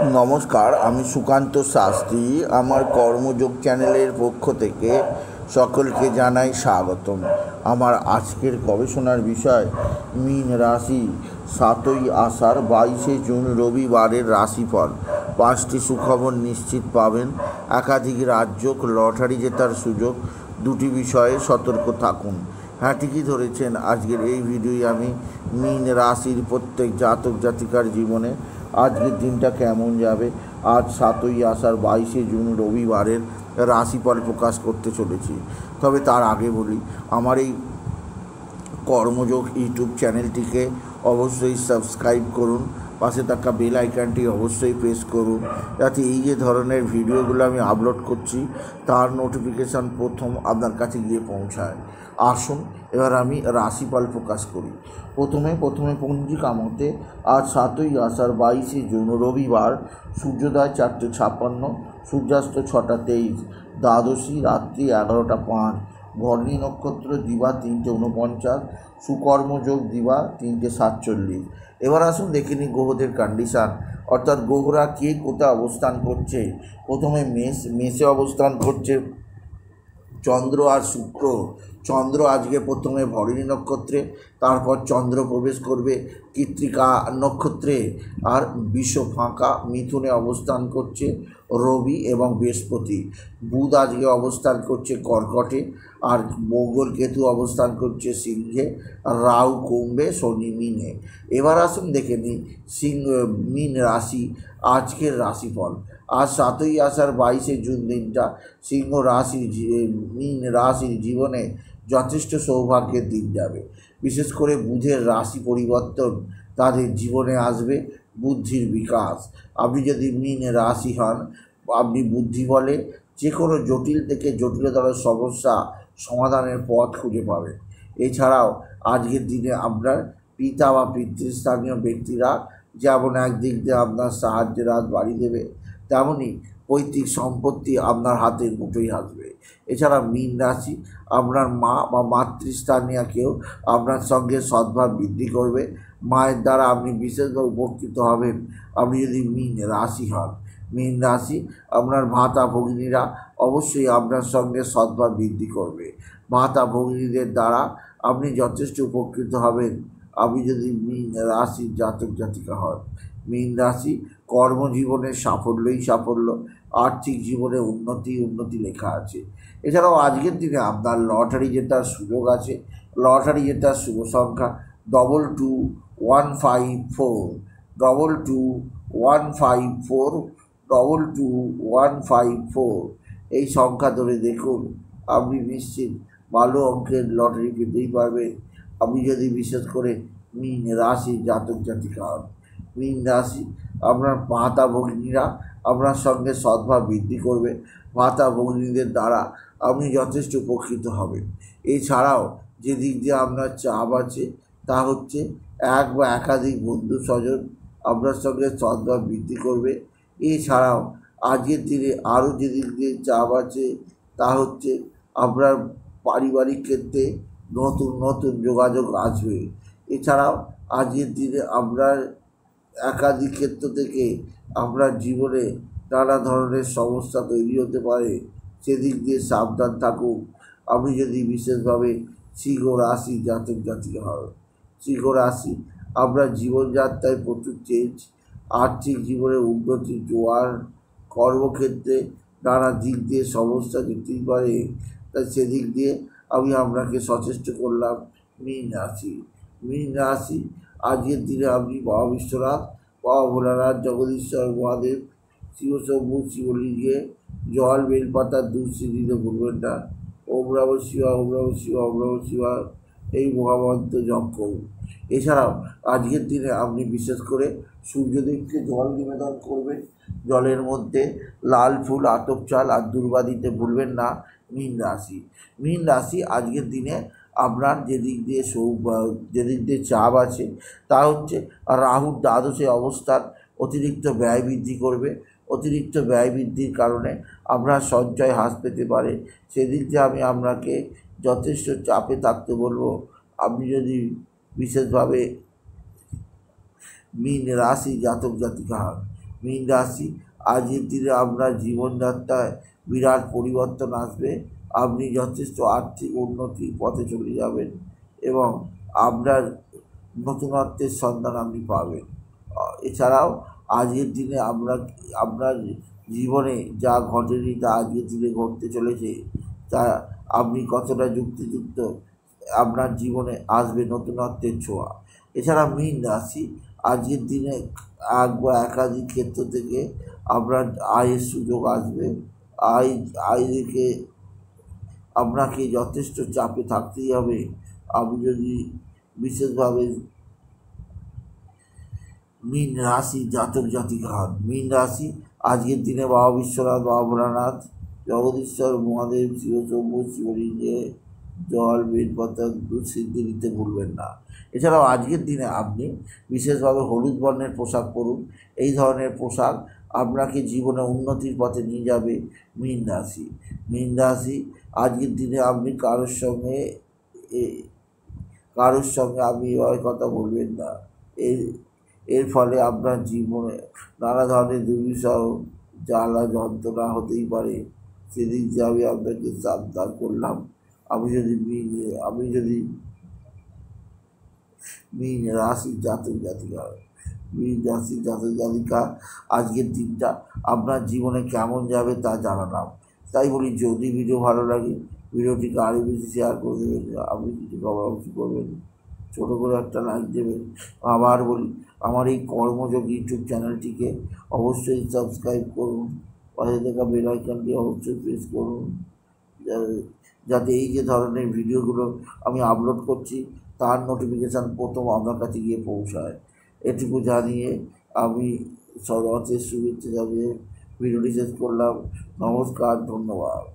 নমস্কার, আমি সুকান্ত শাস্ত্রী। আমার কর্মযোগ চ্যানেলের পক্ষ থেকে সকলকে জানাই স্বাগতম। আমার আজকের গবেষণার বিষয় মীন রাশি, 7ই আষাঢ় 22শে জুন রবিবারের রাশিফল। 5টি সুখবর নিশ্চিত পাবেন, একাধিক রাজ্য, লটারি জেতার সুযোগ। 2টি বিষয়ে সতর্ক থাকুন। হ্যাঁ, ঠিকই ধরেছেন। আজকের এই ভিডিওয় আমি মীন রাশির প্রত্যেক জাতক জাতিকার জীবনে আজকের দিনটা কেমন যাবে, আজ 7ই আষাঢ় 22শে জুন রবিবারের রাশিফল প্রকাশ করতে চলেছি। তবে তার আগে বলি, আমার এই কর্মযোগ ইউটিউব চ্যানেলটিকে অবশ্যই সাবস্ক্রাইব করুন, পাশে থাকা বেল আইকনটি অবশ্যই প্রেস করুন, যাতে এই যে ধরনের ভিডিওগুলো আমি আপলোড করছি তার নোটিফিকেশান প্রথম আপনার কাছে গিয়ে পৌঁছায়। আসুন এবার আমি রাশিফল প্রকাশ করি। প্রথমে পঞ্জিকা মতে আজ 7ই আষাঢ় 22শে জুন রবিবার, সূর্যোদয় 4:56, সূর্যাস্ত 6:23, দ্বাদশী রাত্রি 11:05, ভরণী নক্ষত্র দিবা 3:49, সুকর্মযোগ দিবা 3:47। এবার আসুন দেখে নিই গ্রহদের কন্ডিশান, অর্থাৎ গ্রহরা কে কোথায় অবস্থান করছে। প্রথমে মেষে অবস্থান করছে চন্দ্র আর শুক্র। চন্দ্র আজকে প্রথমে ভরণী নক্ষত্রে, তারপর চন্দ্র প্রবেশ করবে কৃত্তিকা নক্ষত্রে, আর বিশ্ব ফাঁকা মিথুনে অবস্থান করছে রবি এবং বৃহস্পতি। বুধ আজকে অবস্থান করছে কর্কটে, আর মঙ্গল কেতু অবস্থান করছে সিংহে, রাহু কুম্ভে, শনি মীনে। এবার আসুন দেখে নিই মীন রাশি আজকের রাশিফল। আজ 7ই আষাঢ় 22শে জুন দিনটা মীন রাশির জীবনে যথেষ্ট সৌভাগ্যের দিন যাবে। বিশেষ করে বুধের রাশি পরিবর্তন তাদের জীবনে আসবে, বুদ্ধির বিকাশ। আপনি যদি মীন রাশি হন, আপনি বুদ্ধি বলে যে কোনো জটিল থেকে জটিলতর সমস্যা সমাধানের পথ খুঁজে পাবেন। এছাড়াও আজকের দিনে আপনার পিতা বা পিতৃস্থানীয় ব্যক্তিরা যেমন একদিক দিয়ে আপনার সাহায্যের হাত বাড়িয়ে দেবে, তেমনই পৈতৃক সম্পত্তি আপনার হাতের মুঠোয় আসবে। এছাড়া মীন রাশি আপনার মা বা মাতৃস্থানীয় কেউ আপনার সঙ্গে সদ্ভাব বৃদ্ধি করবে, মায়ের দ্বারা আপনি বিশেষভাবে উপকৃত হবেন আপনি যদি মীন রাশি হন। মীন রাশি আপনার ভাতা ভগিনীরা অবশ্যই আপনার সঙ্গে সদ্ভাব বৃদ্ধি করবে। ভাতা ভগিনীদের দ্বারা আপনি যথেষ্ট উপকৃত হবেন আপনি যদি মীন রাশির জাতক জাতিকা হন। মীন রাশি কর্মজীবনের সাফল্যই সাফল্য, আর্থিক জীবনে উন্নতি লেখা আছে। এছাড়াও আজকের দিনে আপনার লটারি জেতার সুযোগ আছে। লটারি জেতার শুভ সংখ্যা 22154, 22154, 22154। এই সংখ্যা ধরে দেখুন, আপনি নিশ্চিত ভালো অঙ্কের লটারি পেতেই পারবেন আপনি যদি বিশেষ করে মীন রাশি জাতক জাতিকা হন। মীন রাশি আপনার ভাতা ভগিনীরা আপনার সঙ্গে সদ্ভাব বৃদ্ধি করবে, ভাতা ভগিনীদের দ্বারা আপনি যথেষ্ট উপকৃত হবেন। এছাড়াও যে দিক দিয়ে আপনার চাপ আছে তা হচ্ছে এক বা একাধিক বন্ধু স্বজন আপনার সঙ্গে সদ্ভাব বৃদ্ধি করবে। এছাড়াও আজকের দিনে আরও যে দিক দিয়ে চাপ আছে তা হচ্ছে আপনার পারিবারিক ক্ষেত্রে নতুন যোগাযোগ আসবে। এছাড়াও আজকের দিনে আপনার একাধিক ক্ষেত্র থেকে আপনার জীবনে নানা ধরনের সমস্যা তৈরি হতে পারে, সেদিক দিয়ে সাবধান থাকুন আপনি যদি বিশেষভাবে সিংহ রাশি জাতক জাতিকা হন। সিংহ রাশি আপনার জীবনযাত্রায় প্রচুর চেঞ্জ, আর্থিক জীবনে উন্নতির জোয়ার, কর্মক্ষেত্রে নানা দিক দিয়ে সমস্যা যেতেই পারে, তাই সেদিক দিয়ে আমি আপনাকে সচেষ্ট করলাম। মীন রাশি আজকের দিনে আপনি বাবা বিশ্বনাথ, বাবা ভোলানাথ, জগদীশ্বর মহাদেব, শিবশম্ভু, শিবলিঙ্গে জল, বেলপাতা, দুধ দিতে ভুলবেন না। ওম নমঃ শিবায়, ওম নমঃ শিবায়, ওম নমঃ শিবায় এই মহামন্ত্র জপ করুন। এছাড়াও আজকের দিনে আপনি বিশেষ করে সূর্যদেবকে জল নিবেদন করবেন। জলের মধ্যে লাল ফুল, আতপ চাল আর দুর্বা দিতে ভুলবেন না। মীন রাশি আজকের দিনে আপনার যে দিক দিয়ে চাপ আছে তা হচ্ছে রাহুর দ্বাদশে অবস্থান অতিরিক্ত ব্যয় বৃদ্ধি করবে। অতিরিক্ত ব্যয় বৃদ্ধির কারণে আপনার সঞ্চয় হ্রাস পেতে পারে, সেদিক দিয়ে আমি আপনাকে যথেষ্ট চাপে থাকতে বলবো আপনি যদি বিশেষভাবে মীন রাশি জাতক জাতিকা হন। মীন রাশি, আজকের দিনে আপনার জীবনযাত্রায় বিরাট পরিবর্তন আসবে। আপনি যথেষ্ট আর্থিক উন্নতির পথে চলে যাবেন এবং আপনার নতুনত্বের সন্ধান আপনি পাবেন। এছাড়াও আজকের দিনে আপনার জীবনে যা ঘটেনি তা আজকের দিনে ঘটতে চলেছে, তা আপনি কতটা যুক্তিযুক্ত আপনার জীবনে আসবে নতুনত্বের ছোঁয়া। এছাড়া মীন রাশি, আজকের দিনে এক বা একাধিক ক্ষেত্র থেকে আপনার আয়ের সুযোগ আসবে। আয় থেকে আপনাকে যথেষ্ট চাপে থাকতেই হবে। আপনি যদি বিশেষভাবে মীন রাশি জাতক জাতিকা হন। মীন রাশি, আজকের দিনে বাবা বিশ্বনাথ, বাবা ভোলানাথ, জগদীশ্বর মহাদেব, শিবশম্ভু, শিবলিঙ্গে জল, বেলপাতা, দুধ সিদ্ধি দিতে ভুলবেন না। এছাড়াও আজকের দিনে আপনি বিশেষভাবে হলুদ বর্ণের পোশাক পরুন। এই ধরনের পোশাক আপনাকে জীবনে উন্নতির পথে নিয়ে যাবে। মীন রাশি, মীন রাশি, আজকের দিনে আপনি কারোর সঙ্গে আপনি এভাবে কথা বলবেন না। এর ফলে আপনার জীবনে নানা ধরনের দুর্বিষহ জ্বালা যন্ত্রণা হতেই পারে। সেদিক যে আমি আপনাকে সাবধান করলাম। আমি যদি মীন রাশির জাতক জাতিকা, মীন রাশির জাতক জাতিকা, আজকের দিনটা আপনার জীবনে কেমন যাবে তা জানালাম। তাই বলি, যদি ভিডিও ভালো লাগে ভিডিওটিকে আরও বেশি শেয়ার করে দেবেন। আপনি কিছু কমাউন্স করবেন, ছোটো করে একটা লাইক দেবেন। আবার বলি, আমার এই কর্মযোগ ইউটিউব চ্যানেলটিকে অবশ্যই সাবস্ক্রাইব করুন, পাশে থাকা বেল আইকনটি অবশ্যই প্রেস করুন, যাতে এই যে ধরনের ভিডিওগুলো আমি আপলোড করছি তার নোটিফিকেশান প্রথম আপনার কাছে গিয়ে পৌঁছায়। এটুকু জানিয়ে আমি সবার শুভেচ্ছা জানিয়ে ভিডিওটি শেষ করলাম। নমস্কার, ধন্যবাদ।